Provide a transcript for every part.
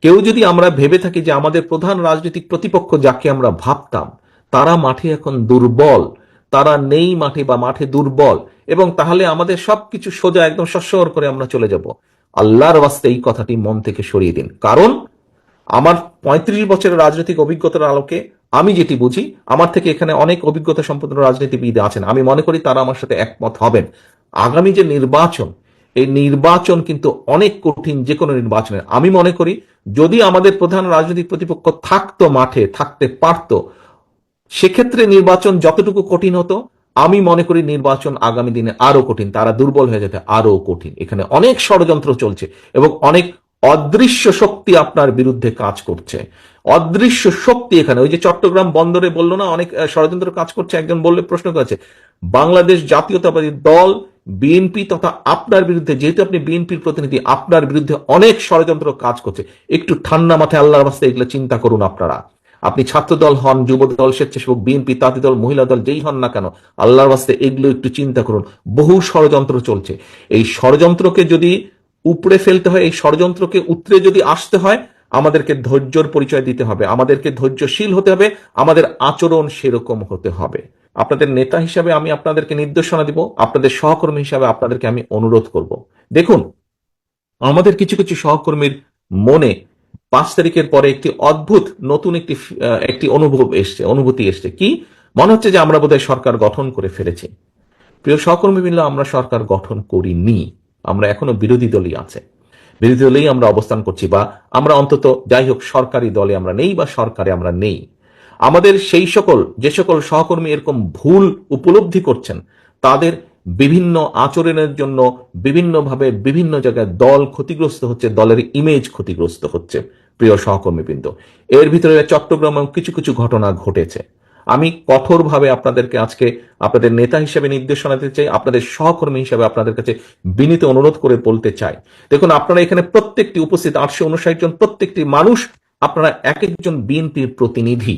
কেউ যদি আমরা ভেবে থাকি যে আমাদের প্রধান রাজনৈতিক প্রতিপক্ষ যাকে আমরা ভাবতাম তারা মাঠে এখন দুর্বল, তারা নেই মাঠে বা মাঠে দুর্বল, এবং তাহলে আমাদের সবকিছু সোজা একদম সস্বর করে আমরা চলে যাব, আল্লাহর ওয়াস্তে এই কথাটি মন থেকে সরিয়ে দিন। কারণ আমার ৩৫ বছরের রাজনৈতিক অভিজ্ঞতার আলোকে আমি যেটি বুঝি, আমার থেকে এখানে অনেক অভিজ্ঞতা সম্পন্ন রাজনীতিবিদ আছেন, আমি মনে করি তারা আমার সাথে একমত হবেন। আগামী যে নির্বাচন, এই নির্বাচন কিন্তু অনেক কঠিন। যে কোনো নির্বাচনে আমি মনে করি যদি আমাদের প্রধান রাজনৈতিক প্রতিপক্ষ থাকতো, মাঠে থাকতে পারত, সেক্ষেত্রে নির্বাচন যতটুকু কঠিন হতো, আমি মনে করি নির্বাচন আগামী দিনে আরো কঠিন, তারা দুর্বল হয়ে যেতে আরো কঠিন। এখানে অনেক ষড়যন্ত্র চলছে এবং অনেক অদৃশ্য শক্তি আপনার বিরুদ্ধে কাজ করছে। অদৃশ্য শক্তি এখানে, ওই যে চট্টগ্রাম বন্দরে বললো না অনেক ষড়যন্ত্র কাজ করছে, একজন বললে প্রশ্ন করেছে, বাংলাদেশ জাতীয়তাবাদী দল বিএনপি তথা আপনার বিরুদ্ধে, যেহেতু আপনি বিএনপির প্রতিনিধি, আপনার বিরুদ্ধে অনেক ষড়যন্ত্র কাজ করছে। একটু ঠান্ডা মাথায় আল্লাহর রাস্তায় এগুলো চিন্তা করুন আপনারা। আপনি ছাত্র দল হন, যুব দল, স্বেচ্ছাসেবক, বিএনপি, তাঁতি দল, মহিলা দল, যেই হন না কেন, আল্লাহর রাস্তে এগুলো একটু চিন্তা করুন। বহু ষড়যন্ত্র চলছে। এই ষড়যন্ত্রকে যদি উপড়ে ফেলতে হয়, এই ষড়যন্ত্রকে উতরে যদি আসতে হয়, আমাদেরকে ধৈর্যর পরিচয় দিতে হবে, আমাদেরকে ধৈর্যশীল হতে হবে, আমাদের আচরণ সেরকম হতে হবে। আপনাদের নেতা হিসাবে আমি আপনাদেরকে নির্দেশনা দিব, আপনাদের সহকর্মী হিসাবে আপনাদেরকে আমি অনুরোধ করব। দেখুন, আমাদের কিছু কিছু সহকর্মীর মনে ৫ তারিখের পরে একটি অদ্ভুত নতুন একটি অনুভূতি এসছে। কি মনে হচ্ছে যে আমরা বোধহয় সরকার গঠন করে ফেলেছি। প্রিয় সহকর্মী মিলে, আমরা সরকার গঠন করিনি, আমরা এখনো বিরোধী দলই আছে, বিরোধী দলেই আমরা অবস্থান করছি, বা আমরা অন্তত যাই হোক সরকারি দলে আমরা নেই বা সরকারে আমরা নেই। আমাদের সেই সকল যে সকল সহকর্মী এরকম ভুল উপলব্ধি করছেন, তাদের বিভিন্ন আচরণের জন্য বিভিন্নভাবে বিভিন্ন জায়গায় দল ক্ষতিগ্রস্ত হচ্ছে, দলের ইমেজ ক্ষতিগ্রস্ত হচ্ছে। প্রিয় সহকর্মীবৃন্দ, এর ভিতরে চট্টগ্রামে কিছু কিছু ঘটনা ঘটেছে। আমি কঠোরভাবে আপনাদেরকে আজকে আপনাদের নেতা হিসেবে নির্দেশনা দিতে চাই, আপনাদের সহকর্মী হিসেবে আপনাদের কাছে বিনীত অনুরোধ করে বলতে চাই, দেখুন আপনারা এখানে প্রত্যেকটি উপস্থিত ৮৫৯ জন প্রত্যেকটি মানুষ, আপনারা এক একজন বিএনপির প্রতিনিধি,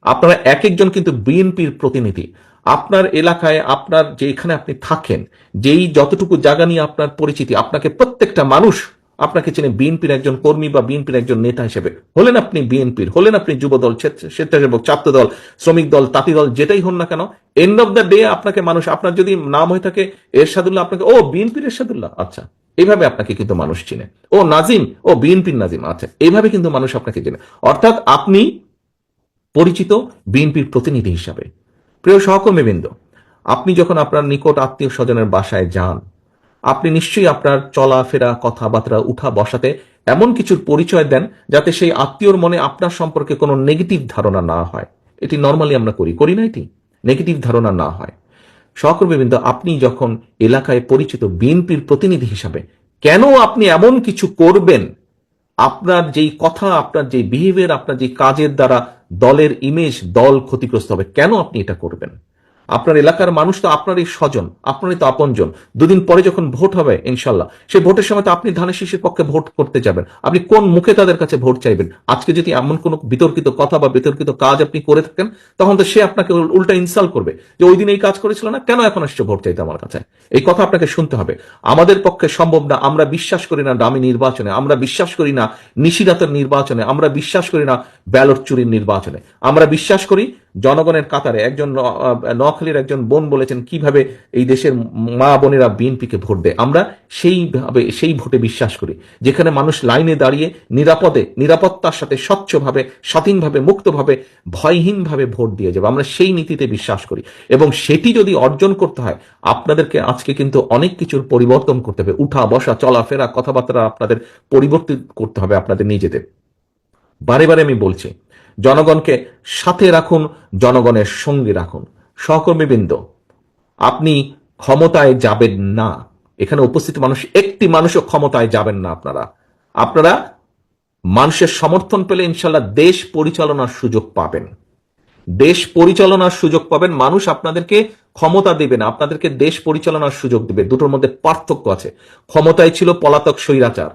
আপনারা এক একজন কিন্তু বিএনপির প্রতিনিধি। আপনার এলাকায়, আপনার যেখানে আপনি থাকেন, যেই যতটুকু জায়গা নিয়ে আপনার পরিচিতি, আপনাকে প্রত্যেকটা মানুষ আপনাকে চেনে বিএনপির একজন কর্মী বা বিএনপির একজন নেতা হিসেবে। হলেন আপনি বিএনপির, হলেন আপনি যুব দল, স্বেচ্ছাসেবক, ছাত্র দল, শ্রমিক দল, তাঁতি দল, যেটাই হন না কেন, এন্ড অফ দ্য ডে আপনাকে মানুষ, আপনার যদি নাম হয়ে থাকে এরশাদুল্লাহ, আপনাকে ও বিএনপির এরশাদুল্লাহ, আচ্ছা, এইভাবে আপনাকে কিন্তু মানুষ চিনে। ও নাজিম, ও বিএনপির নাজিম, আচ্ছা, এইভাবে কিন্তু মানুষ আপনাকে চিনে। অর্থাৎ আপনি পরিচিত বিএনপির প্রতিনিধি হিসাবে। প্রিয় সহকর্মীবৃন্দ, আপনি যখন আপনার নিকট আত্মীয় স্বজনের বাসায় যান, আপনি নিশ্চয়ই আপনার চলাফেরা, কথাবার্তা, উঠা বসাতে এমন কিছুর পরিচয় দেন যাতে সেই আত্মীয়র মনে আপনার সম্পর্কে কোনো নেগেটিভ ধারণা না হয়। এটি নর্মালি আমরা করি না, এটি নেগেটিভ ধারণা না হয়। সহকর্মীবৃন্দ, আপনি যখন এলাকায় পরিচিত বিএনপির প্রতিনিধি হিসাবে, কেন আপনি এমন কিছু করবেন, আপনার যেই কথা, আপনার যে বিহেভিয়ার, আপনার যে কাজের দ্বারা দলের ইমেজ, দল ক্ষতিগ্রস্ত হবে, কেন আপনি এটা করবেন? আপনার এলাকার মানুষ তো আপনারই স্বজন, আপনারই তো আপনজন। দুদিন পরে যখন ভোট হবে ইনশাল্লাহ, সেই ভোটের সময় তো আপনি ধানের শীষের পক্ষে ভোট করতে যাবেন। আপনি কোন মুখে তাদের কাছে ভোট চাইবেন? আজকে যদি এমন কোন বিতর্কিত কথা বা বিতর্কিত কাজ আপনি করে থাকেন, তখন তো সে আপনাকে উল্টা ইনসাল্ট করবে যে ওই দিন এই কাজ করেছিল না, কেন এখন আসছে ভোট চাইতে আমার কাছে? এই কথা আপনাকে শুনতে হবে। আমাদের পক্ষে সম্ভব না, আমরা বিশ্বাস করি না দামি নির্বাচনে, আমরা বিশ্বাস করি না নিশিরাতের নির্বাচনে, আমরা বিশ্বাস করি না ব্যালট চুরির নির্বাচনে। আমরা বিশ্বাস করি জনগণের কাতারে। একজন নোয়াখালীর একজন বোন বলেছেন কিভাবে এই দেশের মা বোনেরা বিএনপিকে ভোট দেয়। আমরা সেই ভোটে বিশ্বাস করি, যেখানে মানুষ লাইনে দাঁড়িয়ে নিরাপদে, নিরাপত্তার সাথে, স্বচ্ছভাবে, স্বাধীনভাবে, মুক্তভাবে, ভয়হীনভাবে ভোট দিয়ে যাবে। আমরা সেই নীতিতে বিশ্বাস করি, এবং সেটি যদি অর্জন করতে হয়, আপনাদেরকে আজকে কিন্তু অনেক কিছুর পরিবর্তন করতে হবে। উঠা বসা, চলাফেরা, কথাবার্তা আপনাদের পরিবর্তন করতে হবে আপনাদের নিজেদের। বারে বারে আমি বলছি, জনগণকে সাথে রাখুন, জনগণের সঙ্গে রাখুন। সহকর্মীবৃন্দ, আপনি ক্ষমতায় যাবেন না, এখানে উপস্থিত মানুষ একটি মানুষও ক্ষমতায় যাবেন না। আপনারা মানুষের সমর্থন পেলে ইনশাল্লাহ দেশ পরিচালনার সুযোগ পাবেন, দেশ পরিচালনার সুযোগ পাবেন। মানুষ আপনাদেরকে ক্ষমতা দেবে না, আপনাদেরকে দেশ পরিচালনার সুযোগ দেবে। দুটোর মধ্যে পার্থক্য আছে। ক্ষমতায় ছিল পলাতক স্বৈরাচার,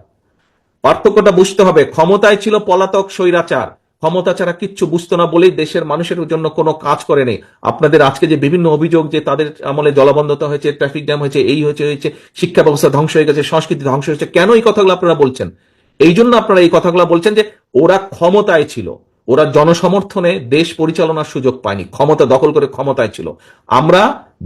পার্থক্যটা বুঝতে হবে। ক্ষমতায় ছিল পলাতক স্বৈরাচার, ক্ষমতা ছাড়া কিচ্ছু বুঝতো না বলেই দেশের মানুষের জন্য কোনো কাজ করেনি। আপনাদের আজকে যে বিভিন্ন অভিযোগ যে তাদের আমলে জলাবদ্ধতা হয়েছে, ট্রাফিক জ্যাম হয়েছে, এই হয়েছে, শিক্ষা ব্যবস্থা ধ্বংস হয়ে গেছে, সংস্কৃতি ধ্বংস হয়েছে, কেন এই কথাগুলো আপনারা বলছেন? এই জন্য আপনারা এই কথাগুলো বলছেন যে ওরা ক্ষমতায় ছিল, ওরা জনসমর্থনে দেশ পরিচালনার সুযোগ পায়নি, ক্ষমতা দখল করে ক্ষমতায় ছিল। আমরা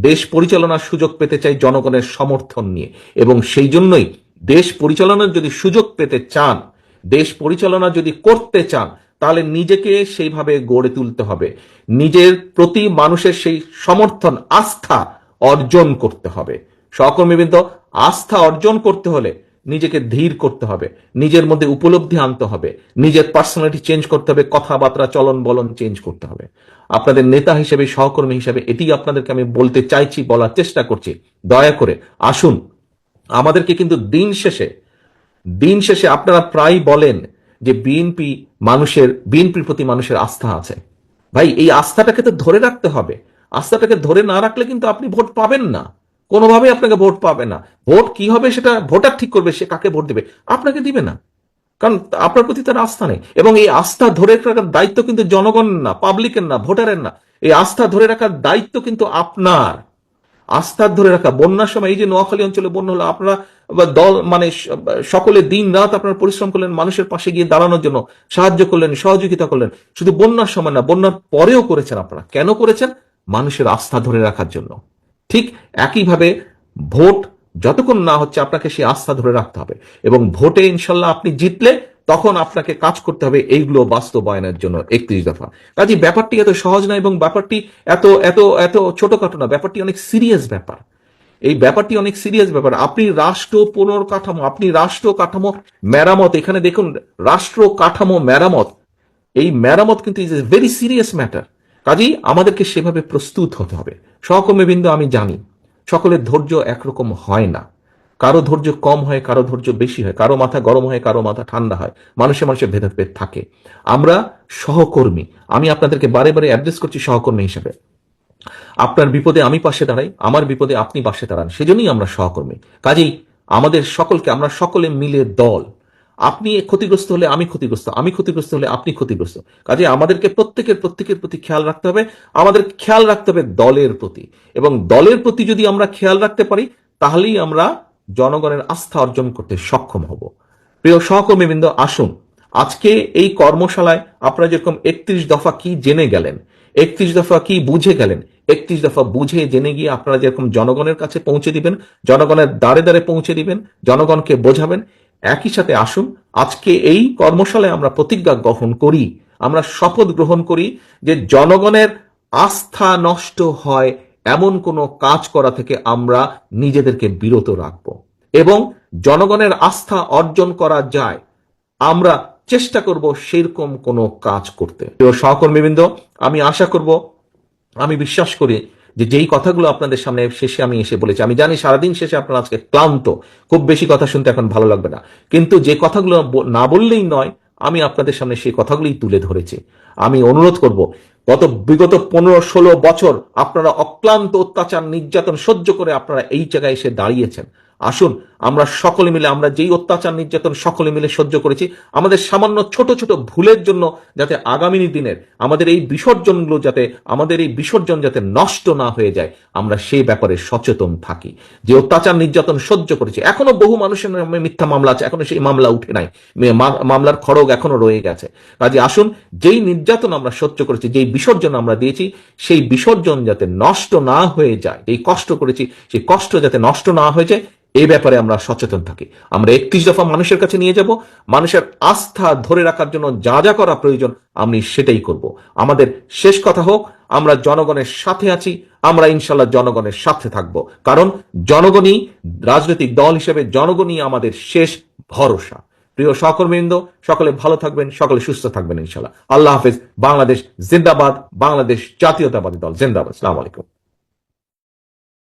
দেশ পরিচালনার সুযোগ পেতে চাই জনগণের সমর্থন নিয়ে, এবং সেই জন্যই দেশ পরিচালনার যদি সুযোগ পেতে চান, দেশ পরিচালনা যদি করতে চান, তাহলে নিজেকে সেইভাবে গড়ে তুলতে হবে, নিজের প্রতি মানুষের সেই সমর্থন, আস্থা অর্জন করতে হবে। সহকর্মীবৃন্দ, আস্থা অর্জন করতে হলে নিজেকে ধীর করতে হবে, নিজের মধ্যে উপলব্ধি আনতে হবে, নিজের পার্সোনালিটি চেঞ্জ করতে হবে, কথাবার্তা চলন বলন চেঞ্জ করতে হবে। আপনাদের নেতা হিসেবে, সহকর্মী হিসেবে এটি আপনাদেরকে আমি বলতে চাইছি, বলার চেষ্টা করছি। দয়া করে আসুন, আমাদেরকে কিন্তু দিন শেষে আপনারা প্রায় বলেন যে বিএনপির প্রতি মানুষের আস্থা আছে। ভাই, এই আস্থাটাকে তো ধরে রাখতে হবে। আস্থাটাকে ধরে না রাখলে কিন্তু আপনি ভোট পাবেন না, কোনোভাবেই আপনাকে ভোট পাবে না। ভোট কি হবে সেটা ভোটার ঠিক করবে, সে কাকে ভোট দেবে, আপনাকে দিবে না, কারণ আপনার প্রতি তার আস্থা নেই। এবং এই আস্থা ধরে রাখার দায়িত্ব কিন্তু জনগণের না, পাবলিকের না, ভোটারের না। এই আস্থা ধরে রাখার দায়িত্ব কিন্তু আপনার। আস্থা ধরে রাখা, বন্যার সময় এই যে নোয়াখালী অঞ্চলে বন্যা হলো, আপনারা দল মানে সকলে দিন রাত আপনারা পরিশ্রম করলেন মানুষের পাশে গিয়ে দাঁড়ানোর জন্য, সাহায্য করলেন, সহযোগিতা করলেন। শুধু বন্যার সময় না, বন্যার পরেও করেছেন। আপনারা কেন করেছেন? মানুষের আস্থা ধরে রাখার জন্য। ঠিক একইভাবে ভোট যতক্ষণ না হচ্ছে, আপনাকে সেই আস্থা ধরে রাখতে হবে, এবং ভোটে ইনশাল্লাহ আপনি জিতলে তখন আপনাকে কাজ করতে হবে এইগুলো বাস্তবায়নের জন্য। 31 দফা কাজে ব্যাপারটি এত সহজ না, এবং ব্যাপারটি এত এত এত ছোটখাটো না, ব্যাপারটি অনেক সিরিয়াস ব্যাপার। এই ব্যাপারটি অনেক সিরিয়াস ব্যাপার। আপনি রাষ্ট্র পুনর্কাঠামো, আপনি রাষ্ট্র কাঠামো মেরামত, এখানে দেখুন রাষ্ট্র কাঠামো মেরামত, এই মেরামত কিন্তু is a very serious matter. কাজেই আমাদেরকে সেভাবে প্রস্তুত হতে হবে। সহকর্মীবৃন্দ, আমি জানি সকলের ধৈর্য একরকম হয় না, কারো ধৈর্য কম হয়, কারো ধৈর্য বেশি হয়, কারো মাথা গরম হয়, কারো মাথা ঠান্ডা হয়, মানুষের ভেদাভেদ থাকে। আমরা সহকর্মী, আমি আপনাদেরকে বারে বারে অ্যাড্রেস করছি সহকর্মী হিসেবে। আপনার বিপদে আমি পাশে দাঁড়াই, আমার বিপদে আপনি পাশে দাঁড়ান, সেজন্যই আমরা সহকর্মী। কাজেই আমাদের সকলকে, আমরা সকলে মিলে দল। আপনি ক্ষতিগ্রস্ত হলে আমি ক্ষতিগ্রস্ত, আমি ক্ষতিগ্রস্ত হলে আপনি ক্ষতিগ্রস্ত। কাজে আমাদেরকে প্রত্যেকের প্রতি খেয়াল রাখতে হবে। আমাদের খেয়াল রাখতে হবে দলের প্রতি, এবং দলের প্রতি যদি আমরা খেয়াল রাখতে পারি, তাহলেই আমরা জনগণের আস্থা অর্জন করতে সক্ষম হব। প্রিয় সহকর্মীবৃন্দ, আসুন আজকে এই কর্মশালায় আপনারা যেরকম 31 দফা কি জেনে গেলেন, 31 দফা কি বুঝে গেলেন, 31 দফা বুঝে জেনে গিয়ে আপনারা যেরকম জনগণের কাছে পৌঁছে দিবেন, জনগণের দ্বারে দ্বারে পৌঁছে দিবেন, জনগণকে বোঝাবেন, একই সাথে আসুন আজকে এই কর্মশালায় আমরা প্রতিজ্ঞা গ্রহণ করি, আমরা শপথ গ্রহণ করি যে জনগণের আস্থা নষ্ট হয় এমন কোনো কাজ করা থেকে আমরা নিজেদেরকে বিরত রাখব, এবং জনগণের আস্থা অর্জন করা যায় আমরা চেষ্টা করব সেরকম কোনো কাজ করতে। প্রিয় সহকর্মীবৃন্দ, আমি আশা করব, আমি বিশ্বাস করি যে যেই কথাগুলো আপনাদের সামনে শেষে আমি এসে বলেছি, আমি জানি সারাদিন শেষে আপনারা আজকে ক্লান্ত, খুব বেশি কথা শুনতে এখন ভালো লাগবে না, কিন্তু যে কথাগুলো না বললেই নয়, আমি আপনাদের সামনে সেই কথাগুলোই তুলে ধরেছি। আমি অনুরোধ করব, বিগত 15-16 বছর আপনারা অক্লান্ত অত্যাচার নির্যাতন সহ্য করে আপনারা এই জায়গায় এসে দাঁড়িয়েছেন। আসুন আমরা সকলে মিলে, আমরা যেই অত্যাচার নির্যাতন সকলে মিলে সহ্য করেছি, আমাদের সামান্য ছোট ছোট ভুলের জন্য যাতে আগামী দিনের আমাদের এই বিসর্জন যাতে নষ্ট না হয়ে যায়, আমরা সেই ব্যাপারে সচেতন থাকি। যে অত্যাচার নির্যাতন সহ্য করেছি, এখনো বহু মানুষের নামে মিথ্যা মামলা আছে, এখনো সেই মামলা উঠে নাই, মামলার খড়গ এখনো রয়ে গেছে। কাজে আসুন, যেই নির্যাতন আমরা সহ্য করেছি, যেই বিসর্জন আমরা দিয়েছি, সেই বিসর্জন যাতে নষ্ট না হয়ে যায়, এই কষ্ট করেছি সেই কষ্ট যাতে নষ্ট না হয়ে যায়, এই ব্যাপারে আমরা সচেতন থাকি। আমরা 31 দফা মানুষের কাছে নিয়ে যাব, মানুষের আস্থা ধরে রাখার জন্য যা যা করা প্রয়োজন আমি সেটাই করব। আমাদের শেষ কথা হোক, আমরা জনগণের সাথে আছি, আমরা ইনশাল্লাহ জনগণের সাথে থাকব, কারণ জনগণই, রাজনৈতিক দল হিসেবে জনগণই আমাদের শেষ ভরসা। প্রিয় সহকর্মীবৃন্দ, সকলে ভালো থাকবেন, সকলে সুস্থ থাকবেন ইনশাল্লাহ। আল্লাহ হাফেজ। বাংলাদেশ জিন্দাবাদ, বাংলাদেশ জাতীয়তাবাদী দল জিন্দাবাদ। আসসালামু আলাইকুম।